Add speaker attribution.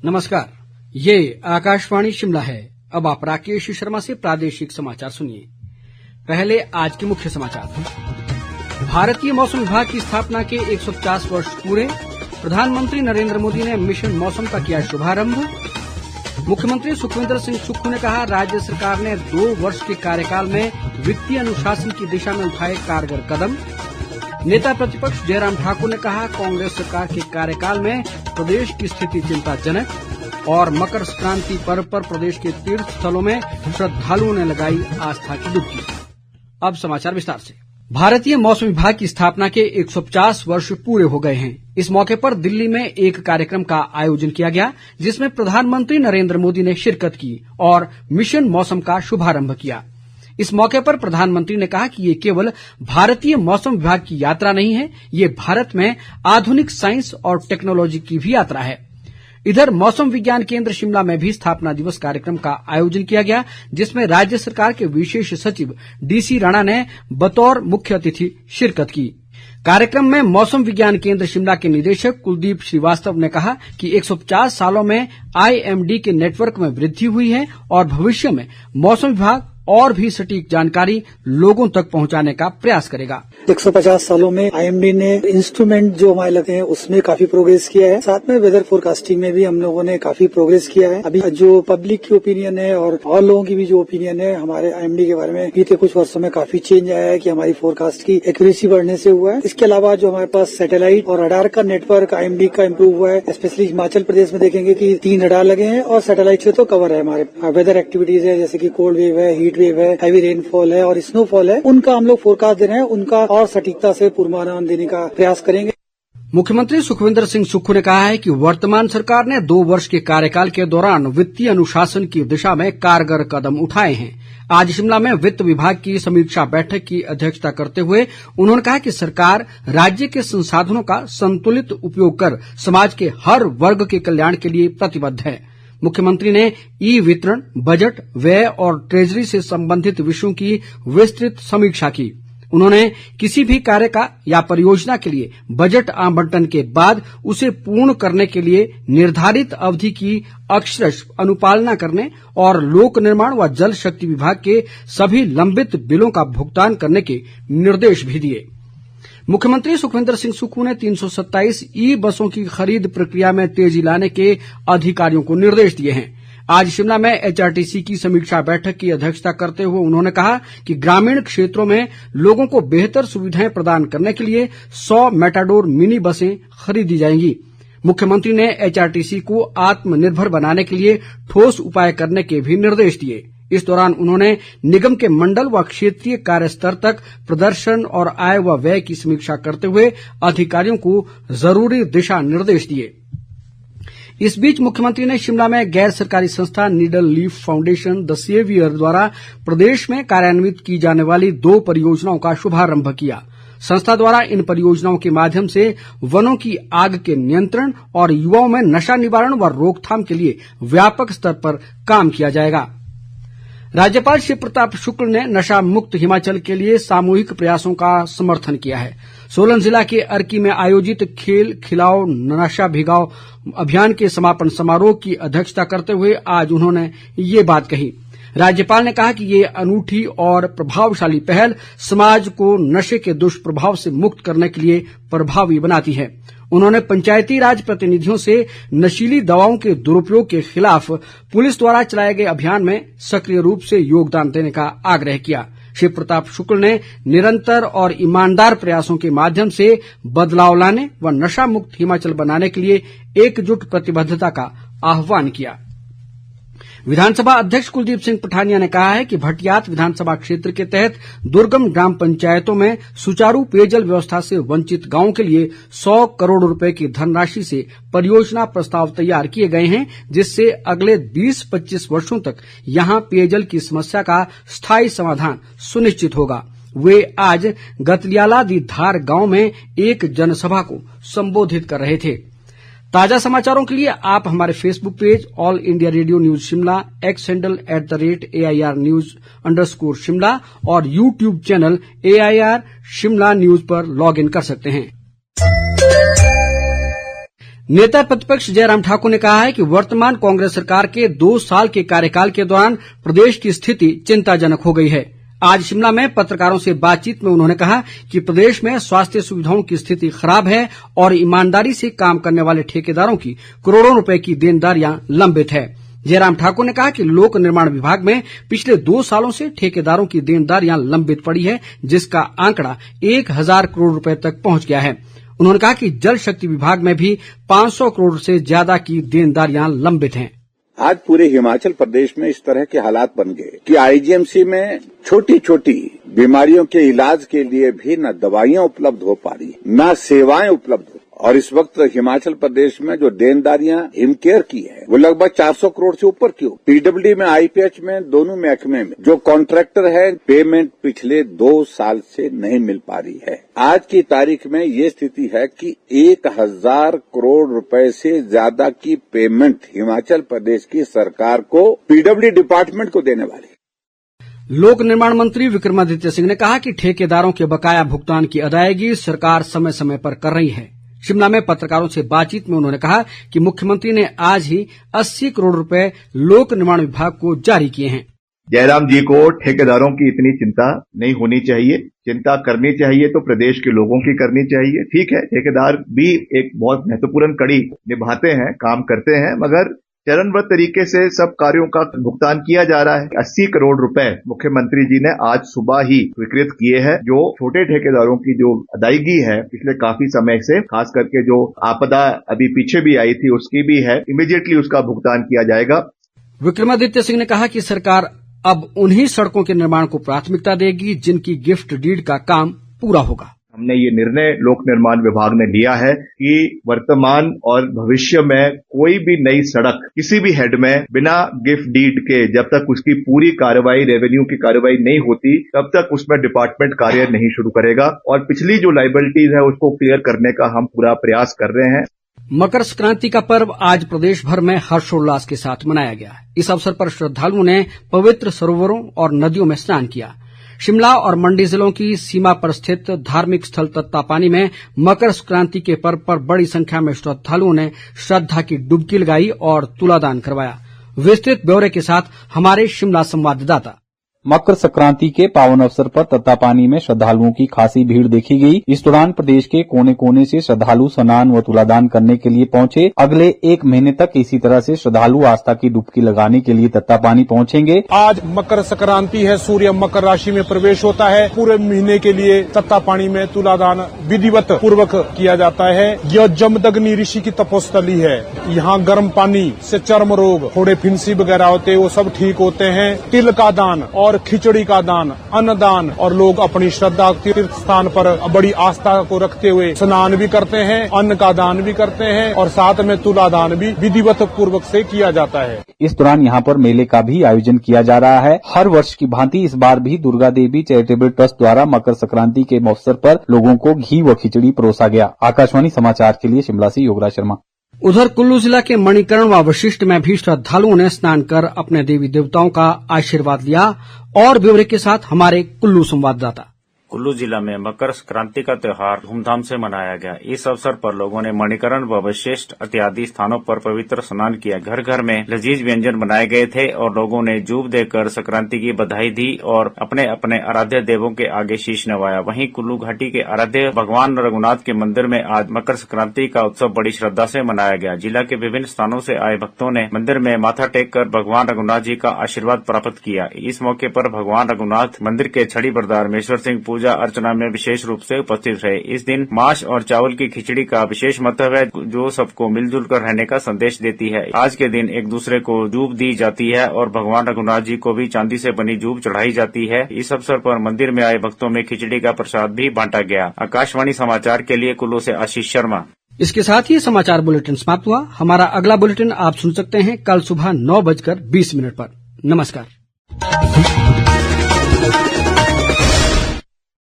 Speaker 1: नमस्कार, ये आकाशवाणी शिमला है। अब आप राकेश शर्मा से प्रादेशिक समाचार सुनिए। पहले आज के मुख्य समाचार। भारतीय मौसम विभाग की स्थापना के 150 वर्ष पूरे। प्रधानमंत्री नरेंद्र मोदी ने मिशन मौसम का किया शुभारंभ। मुख्यमंत्री सुखविंदर सिंह सुक्खू ने कहा, राज्य सरकार ने 2 वर्ष के कार्यकाल में वित्तीय अनुशासन की दिशा में उठाए कारगर कदम। नेता प्रतिपक्ष जयराम ठाकुर ने कहा, कांग्रेस सरकार के कार्यकाल में प्रदेश की स्थिति चिंताजनक। और मकर संक्रांति पर्व पर प्रदेश के तीर्थ स्थलों में श्रद्धालुओं ने लगाई आस्था की डुबकी। अब समाचार विस्तार से। भारतीय मौसम विभाग की स्थापना के 150 वर्ष पूरे हो गए हैं। इस मौके पर दिल्ली में एक कार्यक्रम का आयोजन किया गया, जिसमें प्रधानमंत्री नरेंद्र मोदी ने शिरकत की और मिशन मौसम का शुभारंभ किया। इस मौके पर प्रधानमंत्री ने कहा कि ये केवल भारतीय मौसम विभाग की यात्रा नहीं है, ये भारत में आधुनिक साइंस और टेक्नोलॉजी की भी यात्रा है। इधर मौसम विज्ञान केंद्र शिमला में भी स्थापना दिवस कार्यक्रम का आयोजन किया गया, जिसमें राज्य सरकार के विशेष सचिव डीसी राणा ने बतौर मुख्य अतिथि शिरकत की। कार्यक्रम में मौसम विज्ञान केंद्र शिमला के निदेशक कुलदीप श्रीवास्तव ने कहा कि 150 सालों में IMD के नेटवर्क में वृद्धि हुई है और भविष्य में मौसम विभाग और भी सटीक जानकारी लोगों तक पहुंचाने का प्रयास करेगा।
Speaker 2: 150 सालों में IMD ने इंस्ट्रूमेंट जो हमारे लगे हैं उसमें काफी प्रोग्रेस किया है। साथ में वेदर फोरकास्टिंग में भी हम लोगों ने काफी प्रोग्रेस किया है। अभी जो पब्लिक की ओपिनियन है और लोगों की भी जो ओपिनियन है हमारे IMD के बारे में, बीते कुछ वर्षों में काफी चेंज आया है कि हमारी फोरकास्ट की एक्यूरेसी बढ़ने से हुआ है। इसके अलावा जो हमारे पास सैटेलाइट और रडार का नेटवर्क IMD का इम्प्रूव हुआ है। स्पेशली हिमाचल प्रदेश में देखेंगे कि 3 रडार लगे हैं और सैटेलाइट से तो कवर है। हमारे वेदर एक्टिविटीज है, जैसे कि कोल्ड वेव है, हीट वेव है, हैवी रेनफॉल है और स्नोफॉल है, उनका हम लोग फोरकास्ट दे रहे हैं। उनका और सटीकता से पूर्वानुमान देने का प्रयास करेंगे।
Speaker 1: मुख्यमंत्री सुखविंदर सिंह सुक्खू ने कहा है कि वर्तमान सरकार ने 2 वर्ष के कार्यकाल के दौरान वित्तीय अनुशासन की दिशा में कारगर कदम उठाए हैं। आज शिमला में वित्त विभाग की समीक्षा बैठक की अध्यक्षता करते हुए उन्होंने कहा कि सरकार राज्य के संसाधनों का संतुलित उपयोग कर समाज के हर वर्ग के कल्याण के लिए प्रतिबद्ध है। मुख्यमंत्री ने ई-वितरण, बजट, व्यय और ट्रेजरी से संबंधित विषयों की विस्तृत समीक्षा की। उन्होंने किसी भी कार्य का या परियोजना के लिए बजट आवंटन के बाद उसे पूर्ण करने के लिए निर्धारित अवधि की अक्षरश अनुपालना करने और लोक निर्माण व जल शक्ति विभाग के सभी लंबित बिलों का भुगतान करने के निर्देश भी दिए। मुख्यमंत्री सुखविंदर सिंह सुक्खू ने 327 ई-बसों की खरीद प्रक्रिया में तेजी लाने के अधिकारियों को निर्देश दिए हैं। आज शिमला में HRTC की समीक्षा बैठक की अध्यक्षता करते हुए उन्होंने कहा कि ग्रामीण क्षेत्रों में लोगों को बेहतर सुविधाएं प्रदान करने के लिए 100 मेटाडोर मिनी बसें खरीदी जाएंगी। मुख्यमंत्री ने HRTC को आत्मनिर्भर बनाने के लिए ठोस उपाय करने के भी निर्देश दिए। इस दौरान उन्होंने निगम के मंडल व क्षेत्रीय कार्य स्तर तक प्रदर्शन और आय व व्यय की समीक्षा करते हुए अधिकारियों को जरूरी दिशा निर्देश दिए। इस बीच मुख्यमंत्री ने शिमला में गैर सरकारी संस्था needle leaf foundation the saviour द्वारा प्रदेश में कार्यान्वित की जाने वाली 2 परियोजनाओं का शुभारंभ किया। संस्था द्वारा इन परियोजनाओं के माध्यम से वनों की आग के नियंत्रण और युवाओं में नशा निवारण व रोकथाम के लिए व्यापक स्तर पर काम किया जाएगा। राज्यपाल श्री प्रताप शुक्ल ने नशा मुक्त हिमाचल के लिए सामूहिक प्रयासों का समर्थन किया है। सोलन जिला के अर्की में आयोजित खेल खिलाओ नशा भिगाओ अभियान के समापन समारोह की अध्यक्षता करते हुए आज उन्होंने ये बात कही। राज्यपाल ने कहा कि ये अनूठी और प्रभावशाली पहल समाज को नशे के दुष्प्रभाव से मुक्त करने के लिए प्रभावी बनाती है। उन्होंने पंचायती राज प्रतिनिधियों से नशीली दवाओं के दुरुपयोग के खिलाफ पुलिस द्वारा चलाए गए अभियान में सक्रिय रूप से योगदान देने का आग्रह किया। श्री प्रताप शुक्ल ने निरंतर और ईमानदार प्रयासों के माध्यम से बदलाव लाने व नशा मुक्त हिमाचल बनाने के लिए एकजुट प्रतिबद्धता का आह्वान किया। विधानसभा अध्यक्ष कुलदीप सिंह पठानिया ने कहा है कि भटियात विधानसभा क्षेत्र के तहत दुर्गम ग्राम पंचायतों में सुचारू पेयजल व्यवस्था से वंचित गांवों के लिए 100 करोड़ रुपए की धनराशि से परियोजना प्रस्ताव तैयार किए गए हैं, जिससे अगले 20-25 वर्षों तक यहां पेयजल की समस्या का स्थायी समाधान सुनिश्चित होगा। वे आज गतलियाला दी धार गांव में एक जनसभा को संबोधित कर रहे थे। ताजा समाचारों के लिए आप हमारे Facebook page all India radio news Shimla, x handle @AIR News_शिमला और YouTube channel AIR Shimla news पर लॉग इन कर सकते हैं। नेता प्रतिपक्ष जयराम ठाकुर ने कहा है कि वर्तमान कांग्रेस सरकार के 2 साल के कार्यकाल के दौरान प्रदेश की स्थिति चिंताजनक हो गई है। आज शिमला में पत्रकारों से बातचीत में उन्होंने कहा कि प्रदेश में स्वास्थ्य सुविधाओं की स्थिति खराब है और ईमानदारी से काम करने वाले ठेकेदारों की करोड़ों रुपए की देनदारियां लंबित है। जयराम ठाकुर ने कहा कि लोक निर्माण विभाग में पिछले 2 सालों से ठेकेदारों की देनदारियां लंबित पड़ी है, जिसका आंकड़ा 1000 करोड़ रुपए तक पहुंच गया है। उन्होंने कहा कि जल शक्ति विभाग में भी 500 करोड़ से ज्यादा की देनदारियां लंबित हैं।
Speaker 3: आज पूरे हिमाचल प्रदेश में इस तरह के हालात बन गए कि आईजीएमसी में छोटी छोटी बीमारियों के इलाज के लिए भी न दवाइयां उपलब्ध हो पा रही, न सेवाएं उपलब्ध हो। और इस वक्त हिमाचल प्रदेश में जो देनदारियां हिमकेयर की है वो लगभग 400 करोड़ से ऊपर की हो। पीडब्ल्यूडी में, आईपीएच में, दोनों महकमे में जो कॉन्ट्रैक्टर है, पेमेंट पिछले 2 साल से नहीं मिल पा रही है। आज की तारीख में ये स्थिति है कि 1000 करोड़ रुपए से ज्यादा की पेमेंट हिमाचल प्रदेश की सरकार को पीडब्ल्यूडी डिपार्टमेंट को देने वाली।
Speaker 1: लोक निर्माण मंत्री विक्रमादित्य सिंह ने कहा कि ठेकेदारों के बकाया भुगतान की अदायगी सरकार समय समय पर कर रही है। शिमला में पत्रकारों से बातचीत में उन्होंने कहा कि मुख्यमंत्री ने आज ही 80 करोड़ रुपए लोक निर्माण विभाग को जारी किए हैं।
Speaker 4: जयराम जी को ठेकेदारों की इतनी चिंता नहीं होनी चाहिए। चिंता करनी चाहिए तो प्रदेश के लोगों की करनी चाहिए। ठीक है, ठेकेदार भी एक बहुत महत्वपूर्ण कड़ी निभाते हैं, काम करते हैं, मगर चरणबद्ध तरीके से सब कार्यों का भुगतान किया जा रहा है। 80 करोड़ रुपए मुख्यमंत्री जी ने आज सुबह ही स्वीकृत किए हैं। जो छोटे ठेकेदारों की जो अदायगी है पिछले काफी समय से, खास करके जो आपदा अभी पीछे भी आई थी उसकी भी है, इमीडिएटली उसका भुगतान किया जाएगा।
Speaker 1: विक्रमादित्य सिंह ने कहा कि सरकार अब उन्हीं सड़कों के निर्माण को प्राथमिकता देगी जिनकी गिफ्ट डीड का काम पूरा होगा।
Speaker 4: हमने ये निर्णय लोक निर्माण विभाग ने लिया है कि वर्तमान और भविष्य में कोई भी नई सड़क किसी भी हेड में बिना गिफ्ट डीड के, जब तक उसकी पूरी कार्रवाई, रेवेन्यू की कार्रवाई नहीं होती, तब तक उसमें डिपार्टमेंट कार्य नहीं शुरू करेगा। और पिछली जो लायबिलिटीज है उसको क्लियर करने का हम पूरा प्रयास कर रहे हैं।
Speaker 1: मकर संक्रांति का पर्व आज प्रदेश भर में हर्षोल्लास के साथ मनाया गया। इस अवसर पर श्रद्धालुओं ने पवित्र सरोवरों और नदियों में स्नान किया। शिमला और मंडी जिलों की सीमा पर स्थित धार्मिक स्थल तत्तापानी में मकर संक्रांति के पर्व पर बड़ी संख्या में श्रद्धालुओं ने श्रद्धा की डुबकी लगाई और तुलादान करवाया। विस्तृत ब्यौरे के साथ हमारे शिमला संवाददाता।
Speaker 5: मकर संक्रांति के पावन अवसर पर तत्तापानी में श्रद्धालुओं की खासी भीड़ देखी गई। इस दौरान प्रदेश के कोने कोने से श्रद्धालु स्नान व तुलादान करने के लिए पहुंचे। अगले 1 महीने तक इसी तरह से श्रद्धालु आस्था की डुबकी लगाने के लिए तत्तापानी पहुंचेंगे।
Speaker 6: आज मकर संक्रांति है, सूर्य मकर राशि में प्रवेश होता है। पूरे महीने के लिए तत्तापानी में तुलादान विधिवत पूर्वक किया जाता है। यह जमदग्नि ऋषि की तपोस्थली है। यहाँ गर्म पानी से चर्म रोग, फोड़े फिंसी वगैरह होते हैं, वो सब ठीक होते हैं। तिल का दान और खिचड़ी का दान, अन्नदान, और लोग अपनी श्रद्धा तीर्थ स्थान पर बड़ी आस्था को रखते हुए स्नान भी करते हैं, अन्न का दान भी करते हैं और साथ में तुलादान भी विधिवत पूर्वक से किया जाता है।
Speaker 5: इस दौरान यहाँ पर मेले का भी आयोजन किया जा रहा है। हर वर्ष की भांति इस बार भी दुर्गा देवी चैरिटेबल ट्रस्ट द्वारा मकर संक्रांति के अवसर पर लोगों को घी व खिचड़ी परोसा गया। आकाशवाणी समाचार के लिए शिमला से योगराज शर्मा।
Speaker 1: उधर कुल्लू जिला के मणिकर्ण व वशिष्ठ में भी श्रद्धालुओं ने स्नान कर अपने देवी देवताओं का आशीर्वाद लिया। और ब्यौरे के साथ हमारे कुल्लू संवाददाता।
Speaker 7: कुल्लू जिला में मकर संक्रांति का त्योहार धूमधाम से मनाया गया। इस अवसर पर लोगों ने मणिकर्ण व वशिष्ठ इत्यादि स्थानों पर पवित्र स्नान किया। घर घर में लजीज व्यंजन बनाए गए थे और लोगों ने जूब देकर संक्रांति की बधाई दी और अपने अपने आराध्य देवों के आगे शीश नवाया। वहीं कुल्लू घाटी के आराध्य भगवान रघुनाथ के मंदिर में आज मकर संक्रांति का उत्सव बड़ी श्रद्धा से मनाया गया। जिला के विभिन्न स्थानों से आए भक्तों ने मंदिर में माथा टेक कर भगवान रघुनाथ जी का आशीर्वाद प्राप्त किया। इस मौके पर भगवान रघुनाथ मंदिर के छड़ी बरदार मेश्वर सिंह पूजा अर्चना में विशेष रूप से उपस्थित रहे। इस दिन मांस और चावल की खिचड़ी का विशेष महत्व है, जो सबको मिलजुल कर रहने का संदेश देती है। आज के दिन एक दूसरे को जूब दी जाती है और भगवान रघुनाथ जी को भी चांदी से बनी जूब चढ़ाई जाती है। इस अवसर पर मंदिर में आए भक्तों में खिचड़ी का प्रसाद भी बांटा गया। आकाशवाणी समाचार के लिए कुल्लू से आशीष शर्मा।
Speaker 1: इसके साथ ही समाचार बुलेटिन समाप्त हुआ। हमारा अगला बुलेटिन आप सुन सकते हैं कल सुबह 9:20 पर। नमस्कार।